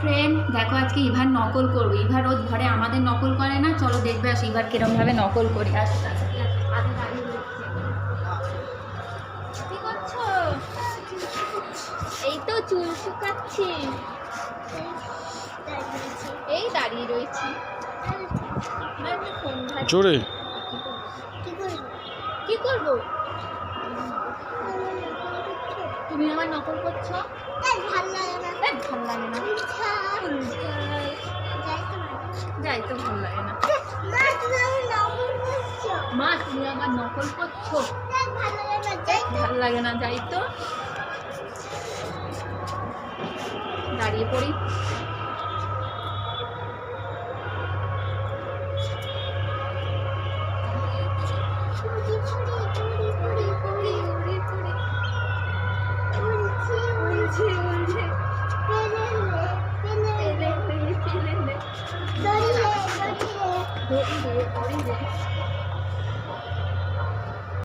Friend, দেখো আজকে ইভার নকল করবো। ইভা রোজ ঘরে আমাদের নকল করে না, চলো দেখবে আসো ইভার কিরমভাবে নকল করি। কি করছো? এই তো চুল শুকাচ্ছি। এই দাঁড়িয়ে রয়েছি। জোরে কি করবো? তুমি আমার নকল করছো? ভাল লাগে না। যাই তো, ভাল লাগে না। মা তুমি আমার নকল করছো? ভাল লাগে না, যাই তো। দাঁড়িয়ে পড়ি।